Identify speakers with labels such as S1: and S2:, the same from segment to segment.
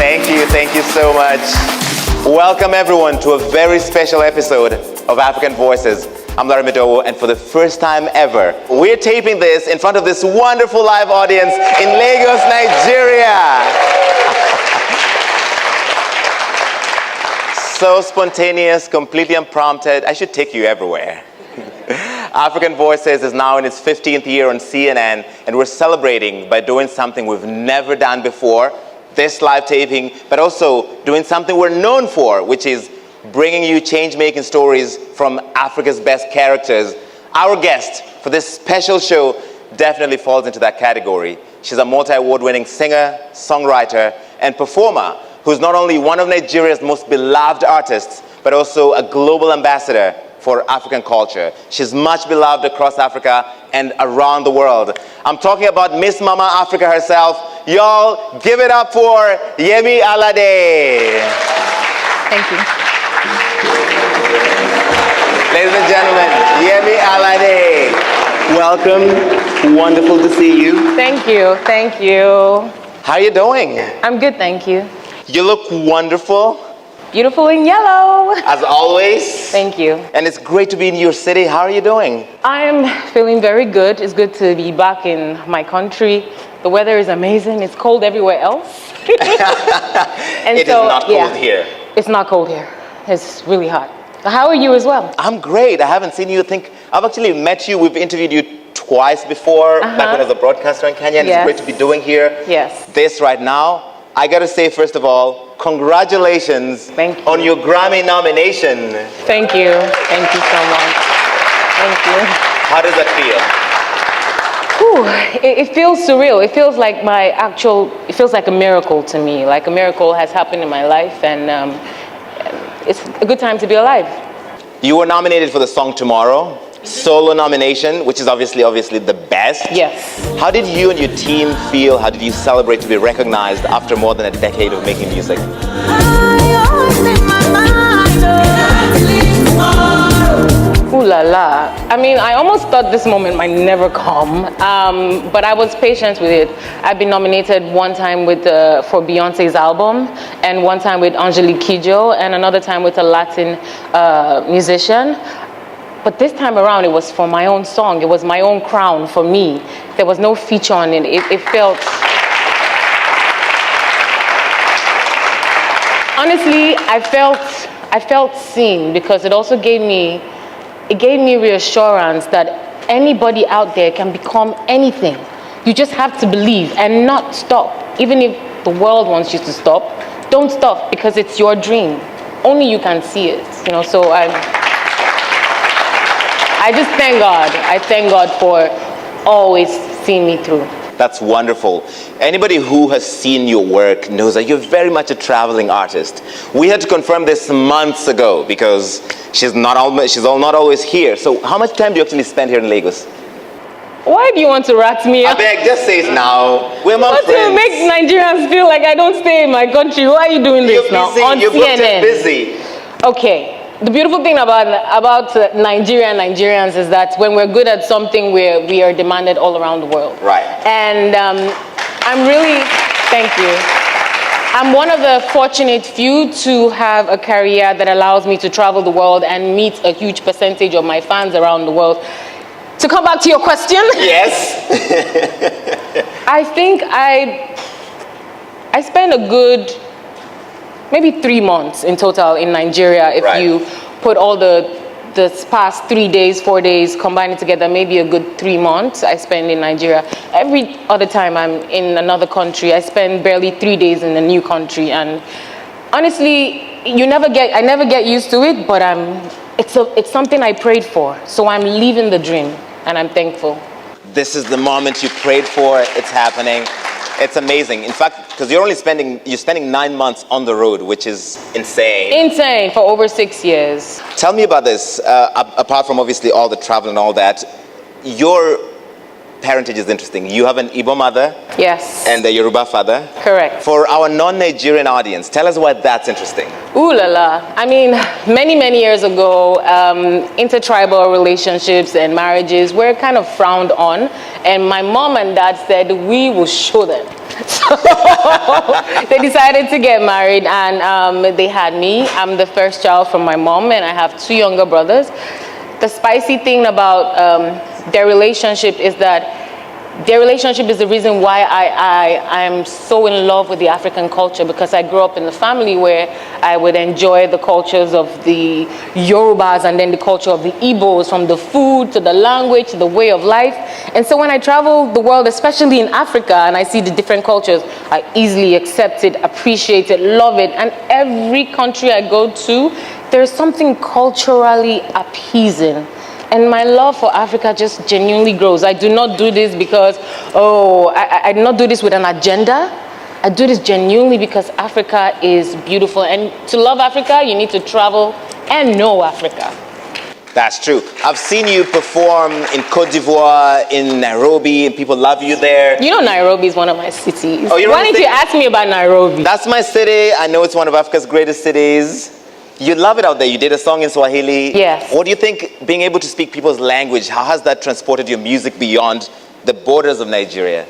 S1: Thank you so much. Welcome everyone to a very special episode of African Voices. I'm Madowo, and for the first time ever, we're taping this in front of this wonderful live audience in Lagos, Nigeria. So spontaneous, completely unprompted. I should take you everywhere. African Voices is now in its 15th year on CNN, and we're celebrating by doing something we've never done before, this live taping, but also doing something we're known for, which is bringing you change-making stories from Africa's best characters. Our guest for this special show definitely falls into that category. She's a multi-award winning singer, songwriter, and performer who's not only one of Nigeria's most beloved artists, but also a global ambassador for African culture. She's much beloved across Africa and around the world. I'm talking about Miss Mama Africa herself. Y'all, give it up for Yemi Alade.
S2: Thank you.
S1: Ladies and gentlemen, Yemi Alade. Welcome. Wonderful to see you.
S2: Thank you. Thank you.
S1: How are you doing?
S2: I'm good, thank you.
S1: You look wonderful.
S2: Beautiful in yellow.
S1: As always.
S2: Thank you.
S1: And it's great to be in your city. How are you doing?
S2: I'm feeling very good. It's good to be back in my country. The weather is amazing. It's cold everywhere else. And
S1: It is not cold here.
S2: It's not cold here. It's really hot. How are you as well?
S1: I'm great. I haven't seen you. I've actually met you. We've interviewed you twice before, back when I was a broadcaster in Kenya. And
S2: Yes.
S1: It's great to be doing here.
S2: Yes.
S1: This right now. I gotta say, first of all, congratulations
S2: Thank you.
S1: on your Grammy nomination.
S2: Thank you. Thank you so much. Thank you.
S1: How does that feel?
S2: Whew, it feels surreal. It feels like it feels like a miracle to me. Like a miracle has happened in my life, and it's a good time to be alive.
S1: You were nominated for the song Tomorrow, solo nomination, which is obviously the best.
S2: Yes.
S1: How did you and your team feel? How did you celebrate to be recognized after more than a decade of making music?
S2: Ooh la la. I mean, I almost thought this moment might never come, but I was patient with it. I've been nominated one time for Beyonce's album, and one time with Angelique Kidjo, and another time with a Latin musician. But this time around, it was for my own song. It was my own crown for me. There was no feature on it. It felt... Honestly, I felt seen, because it also gave me reassurance that anybody out there can become anything. You just have to believe and not stop. Even if the world wants you to stop, don't stop, because it's your dream. Only you can see it, so I just thank God. I thank God for always seeing me through.
S1: That's wonderful. Anybody who has seen your work knows that you're very much a traveling artist. We had to confirm this months ago because she's not always here. So how much time do you actually spend here in Lagos?
S2: Why do you want to rat me
S1: I
S2: out?
S1: beg, just say it now. We're among
S2: What
S1: friends.
S2: to make Nigerians feel like I don't stay in my country? Why are you doing this now? On
S1: You're
S2: CNN.
S1: busy.
S2: Okay. The beautiful thing about Nigeria and Nigerians is that when we're good at something, we are demanded all around the world.
S1: Right.
S2: And thank you. I'm one of the fortunate few to have a career that allows me to travel the world and meet a huge percentage of my fans around the world. To come back to your question.
S1: Yes.
S2: I think I spend a good maybe 3 months in total in Nigeria. If you put all the past 3 days, 4 days, combine it together, maybe a good 3 months I spend in Nigeria. Every other time I'm in another country, I spend barely 3 days in a new country. And honestly, I never get used to it, but it's something I prayed for. So I'm living the dream, and I'm thankful.
S1: This is the moment you prayed for. It's happening. It's amazing. In fact, because you're spending 9 months on the road, which is insane.
S2: Insane, for over 6 years.
S1: Tell me about this. Apart from obviously all the travel and all that, your parentage is interesting. You have an Igbo mother.
S2: Yes.
S1: And a Yoruba father.
S2: Correct.
S1: For our non-Nigerian audience, tell us why that's interesting.
S2: Ooh la la. I mean, many years ago, intertribal relationships and marriages were kind of frowned on. And my mom and dad said, we will show them. So they decided to get married, and they had me. I'm the first child from my mom, and I have 2 younger brothers. The spicy thing about their relationship is that their relationship is the reason why I'm so in love with the African culture, because I grew up in a family where I would enjoy the cultures of the Yorubas and then the culture of the Igbos, from the food to the language to the way of life. And so when I travel the world, especially in Africa, and I see the different cultures, I easily accept it, appreciate it, love it. And every country I go to, there's something culturally appeasing. And my love for Africa just genuinely grows. I do not do this because, I do not do this with an agenda. I do this genuinely because Africa is beautiful. And to love Africa, you need to travel and know Africa.
S1: That's true. I've seen you perform in Côte d'Ivoire, in Nairobi, and people love you there.
S2: You know Nairobi is one of my cities.
S1: Oh,
S2: Why didn't you ask me about Nairobi?
S1: That's my city. I know it's one of Africa's greatest cities. You love it out there. You did a song in Swahili.
S2: Yes.
S1: What do you think, being able to speak people's language, how has that transported your music beyond the borders of Nigeria?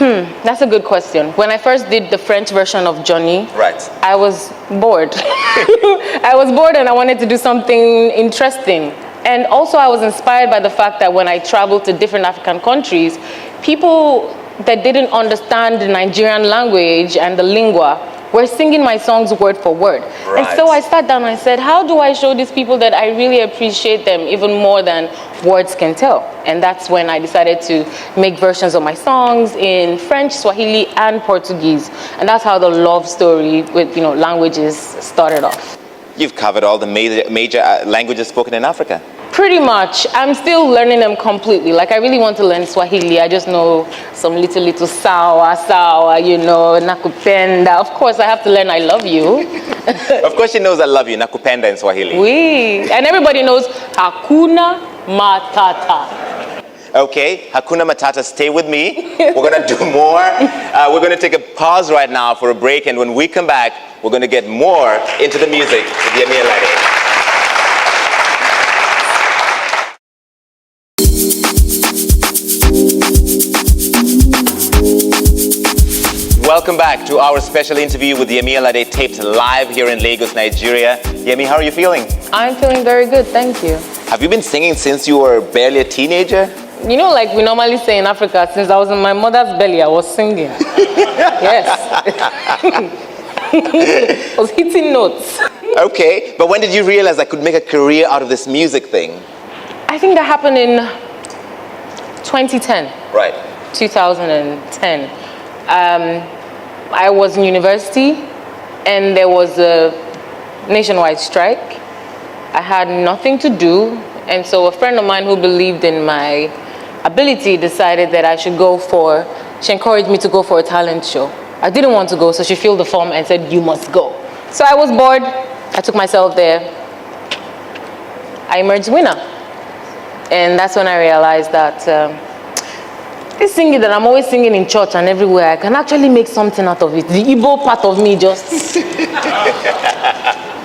S2: That's a good question. When I first did the French version of Johnny,
S1: Right.
S2: I was bored. I was bored and I wanted to do something interesting. And also I was inspired by the fact that when I traveled to different African countries, people that didn't understand the Nigerian language and the lingua were singing my songs word for word.
S1: Right.
S2: And so I sat down and I said, how do I show these people that I really appreciate them even more than words can tell? And that's when I decided to make versions of my songs in French, Swahili, and Portuguese. And that's how the love story with languages started off.
S1: You've covered all the major languages spoken in Africa.
S2: Pretty much. I'm still learning them completely. Like, I really want to learn Swahili. I just know some little sawa, nakupenda. Of course, I have to learn I love you.
S1: Of course she knows I love you, nakupenda in Swahili.
S2: Oui. And everybody knows Hakuna Matata.
S1: Okay, Hakuna Matata, stay with me. We're going to do more. We're going to take a pause right now for a break, and when we come back, we're going to get more into the music with Yemi Alade. Welcome back to our special interview with Yemi Alade, taped live here in Lagos, Nigeria. Yemi, how are you feeling?
S2: I'm feeling very good, thank you.
S1: Have you been singing since you were barely a teenager?
S2: You know, like we normally say in Africa, since I was in my mother's belly, I was singing. Yes. I was hitting notes.
S1: Okay, but when did you realize I could make a career out of this music thing?
S2: I think that happened in 2010.
S1: Right.
S2: 2010. I was in university and there was a nationwide strike. I had nothing to do, and so a friend of mine who believed in my ability decided that she encouraged me to go for a talent show. I didn't want to go, so she filled the form and said, you must go. So I was bored, I took myself there. I emerged winner. And that's when I realized that this singing that I'm always singing in church and everywhere, I can actually make something out of it. The Igbo part of me just...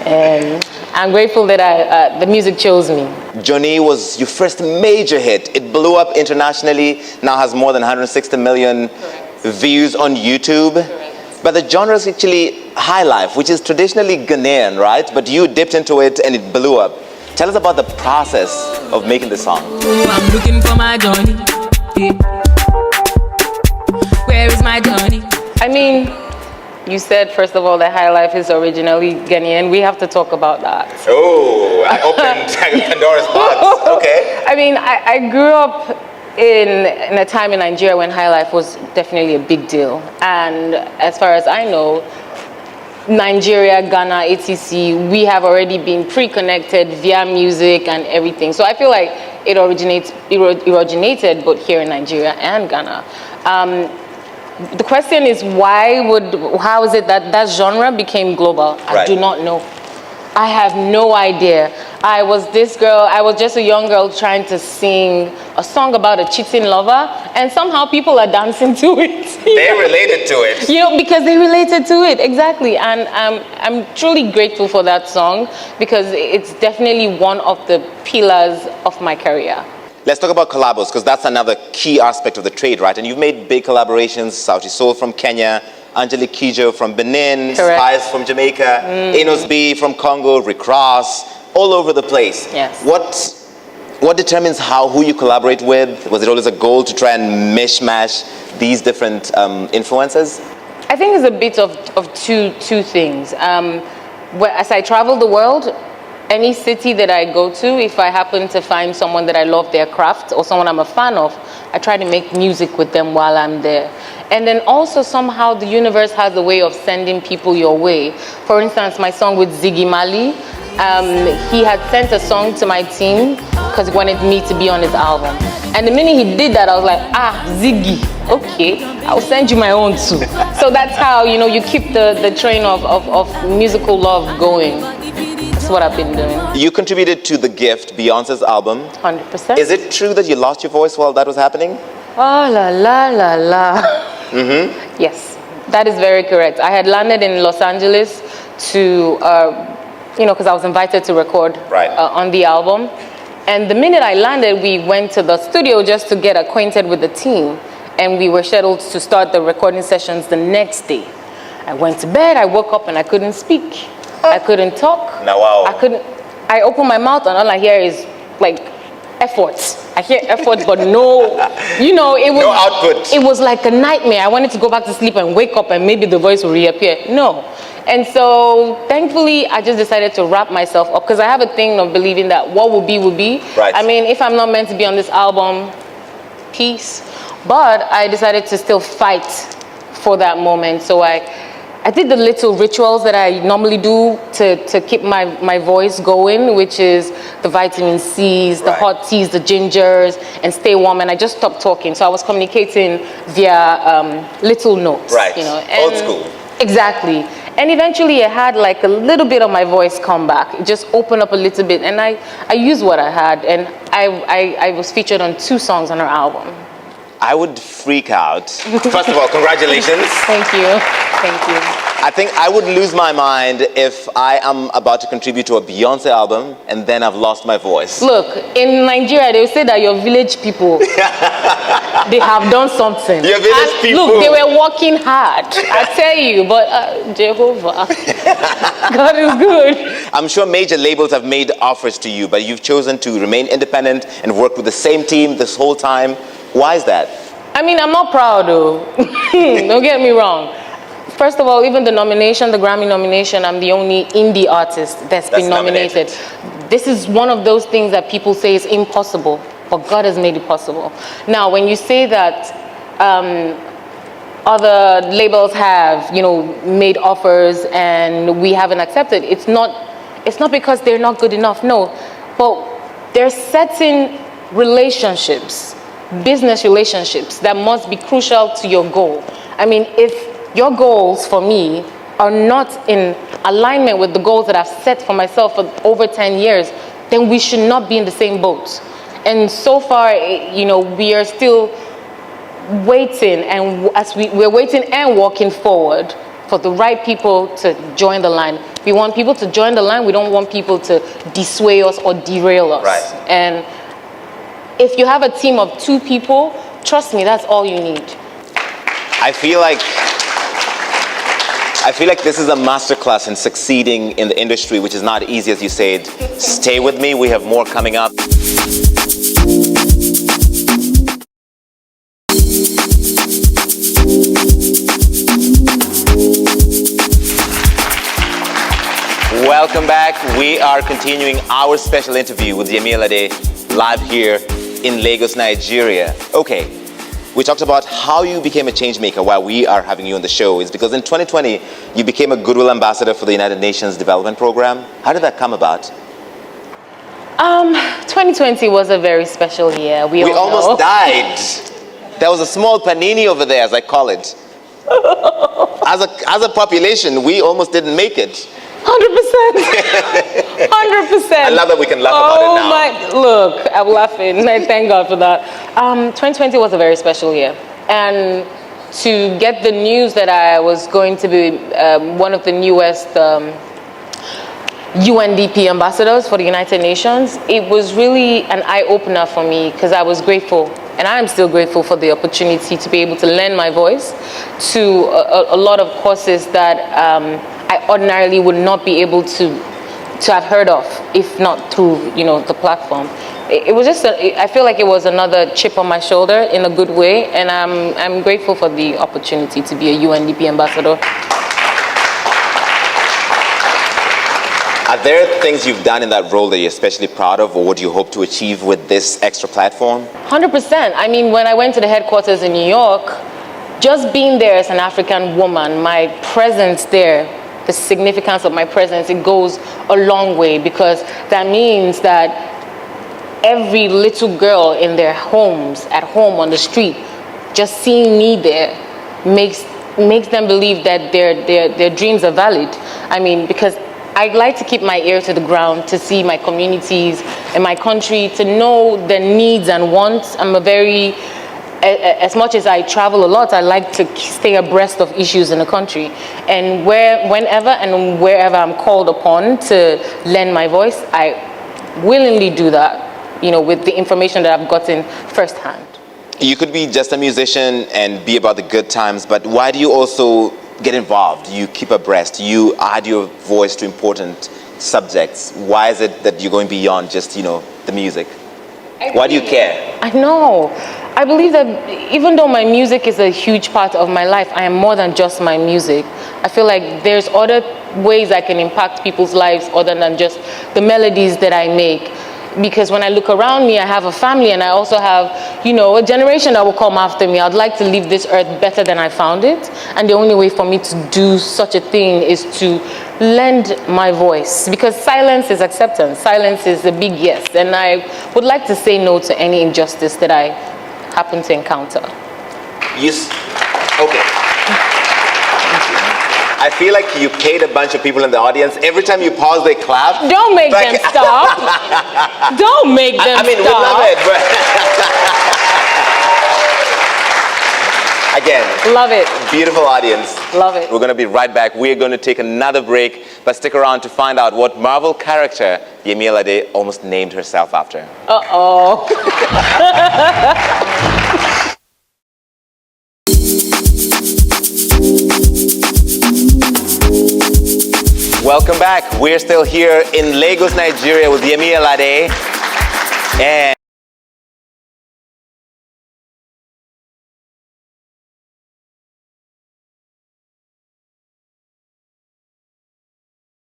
S2: And I'm grateful that the music chose me.
S1: Johnny was your first major hit. It blew up internationally, now has more than 160 million views on YouTube.
S2: Correct.
S1: But the genre is actually high life, which is traditionally Ghanaian, right? But you dipped into it and it blew up. Tell us about the process of making the song.
S3: I'm looking for my Johnny. Where is my Johnny?
S2: I mean, you said, first of all, that High Life is originally Ghanaian. We have to talk about that.
S1: Oh, I opened Pandora's box. Okay.
S2: I mean, I grew up in a time in Nigeria when High Life was definitely a big deal. And as far as I know, Nigeria, Ghana, etc., we have already been pre-connected via music and everything. So I feel like it originated both here in Nigeria and Ghana. The question is, how is it that that genre became global? I
S1: Right.
S2: do not know. I have no idea. I was just a young girl trying to sing a song about a cheating lover, and somehow people are dancing to it.
S1: They related to it.
S2: Because they related to it, exactly. And I'm truly grateful for that song because it's definitely one of the pillars of my career.
S1: Let's talk about collabos, because that's another key aspect of the trade, right? And you've made big collaborations, Sauti Soul from Kenya, Angelique Kidjo from Benin,
S2: Correct.
S1: Spice from Jamaica, Enos B from Congo, Rick Ross, all over the place.
S2: Yes.
S1: What determines who you collaborate with? Was it always a goal to try and mishmash these different influences?
S2: I think it's a bit of two things. As I travel the world, any city that I go to, if I happen to find someone that I love their craft or someone I'm a fan of, I try to make music with them while I'm there. And then also somehow the universe has a way of sending people your way. For instance, my song with Ziggy Marley, he had sent a song to my team because he wanted me to be on his album. And the minute he did that, I was like, Ziggy, okay, I'll send you my own too. So that's how, you keep the train of musical love going. That's what I've been doing.
S1: You contributed to The Gift, Beyonce's album.
S2: 100%.
S1: Is it true that you lost your voice while that was happening?
S2: Oh, la, la, la, la. Mm-hmm. Yes, that is very correct. I had landed in Los Angeles to, because I was invited to record on the album. And the minute I landed, we went to the studio just to get acquainted with the team. And we were scheduled to start the recording sessions the next day. I went to bed, I woke up and I couldn't speak. I couldn't talk.
S1: Now, wow.
S2: I opened my mouth and all I hear is like efforts. I hear efforts, but no, it was
S1: no output.
S2: It was like a nightmare. I wanted to go back to sleep and wake up and maybe the voice will reappear. No. And so thankfully, I just decided to wrap myself up because I have a thing of believing that what will be, will be.
S1: Right.
S2: I mean, if I'm not meant to be on this album, peace. But I decided to still fight for that moment. So I did the little rituals that I normally do to keep my voice going, which is the vitamin C's, the hot teas, the gingers, and stay warm. And I just stopped talking. So I was communicating via little notes.
S1: Right.
S2: And
S1: old school.
S2: Exactly. And eventually I had like a little bit of my voice come back. It just opened up a little bit. And I used what I had. And I was featured on 2 songs on her album.
S1: I would freak out. First of all, congratulations.
S2: Thank you. Thank you.
S1: I think I would lose my mind if I am about to contribute to a Beyonce album and then I've lost my voice.
S2: Look, in Nigeria, they say that your village people, they have done something.
S1: Your village people.
S2: Look, they were working hard. I tell you, but Jehovah, God is good.
S1: I'm sure major labels have made offers to you, but you've chosen to remain independent and work with the same team this whole time. Why is that?
S2: I mean, I'm not proud though. Don't get me wrong. First of all, even the nomination, the Grammy nomination, I'm the only indie artist that's been nominated. This is one of those things that people say is impossible, but God has made it possible. Now, when you say that other labels have, made offers and we haven't accepted, it's not because they're not good enough, no. But there's certain relationships, business relationships, that must be crucial to your goal. I mean, if your goals for me are not in alignment with the goals that I've set for myself for over 10 years, then we should not be in the same boat. And so far, we are still waiting, and as we're waiting and walking forward for the right people to join the line. We want people to join the line. We don't want people to dissuade us or derail us.
S1: Right.
S2: And if you have a team of 2 people, trust me, that's all you need.
S1: I feel like this is a masterclass in succeeding in the industry, which is not easy, as you said. Stay with me. We have more coming up. Welcome back. We are continuing our special interview with Yemi Alade live here in Lagos, Nigeria. Okay. We talked about how you became a change maker. Why we are having you on the show is because in 2020, you became a Goodwill Ambassador for the United Nations Development Program. How did that come about?
S2: 2020 was a very special year. We
S1: almost died. There was a small panini over there, as I call it. As a population, we almost didn't make it.
S2: 100%. 100%.
S1: I love that we can laugh about it now.
S2: Look, I'm laughing. I thank God for that. 2020 was a very special year. And to get the news that I was going to be one of the newest UNDP ambassadors for the United Nations, it was really an eye-opener for me because I was grateful, and I am still grateful for the opportunity to be able to lend my voice to a lot of causes that I ordinarily would not be able to have heard of if not through, the platform. It was just, I feel like it was another chip on my shoulder in a good way, and I'm grateful for the opportunity to be a UNDP ambassador.
S1: Are there things you've done in that role that you're especially proud of, or what you hope to achieve with this extra platform?
S2: 100%. I mean, when I went to the headquarters in New York, just being there as an African woman, my presence there, the significance of my presence, it goes a long way, because that means that every little girl in their homes, at home, on the street, just seeing me there makes them believe that their dreams are valid. I mean, because I'd like to keep my ear to the ground, to see my communities and my country, to know the needs and wants. I'm as much as I travel a lot, I like to stay abreast of issues in the country. And whenever and wherever I'm called upon to lend my voice, I willingly do that, with the information that I've gotten firsthand.
S1: You could be just a musician and be about the good times, but why do you also get involved? You keep abreast, you add your voice to important subjects. Why is it that you're going beyond just, the music? Why do you care?
S2: I know. I believe that even though my music is a huge part of my life, I am more than just my music. I feel like there's other ways I can impact people's lives other than just the melodies that I make. Because when I look around me, I have a family, and I also have, a generation that will come after me. I'd like to leave this earth better than I found it. And the only way for me to do such a thing is to lend my voice. Because silence is acceptance. Silence is a big yes. And I would like to say no to any injustice that I happen to encounter.
S1: Okay. I feel like you paid a bunch of people in the audience. Every time you pause, they clap.
S2: Don't make them stop. Don't make them stop.
S1: I mean, we love it, but again,
S2: love it.
S1: Beautiful audience.
S2: Love it.
S1: We're going to be right back. We're going to take another break, but stick around to find out what Marvel character Yemi Alade almost named herself after.
S2: Uh-oh.
S1: Welcome back. We're still here in Lagos, Nigeria with Yemi Alade. And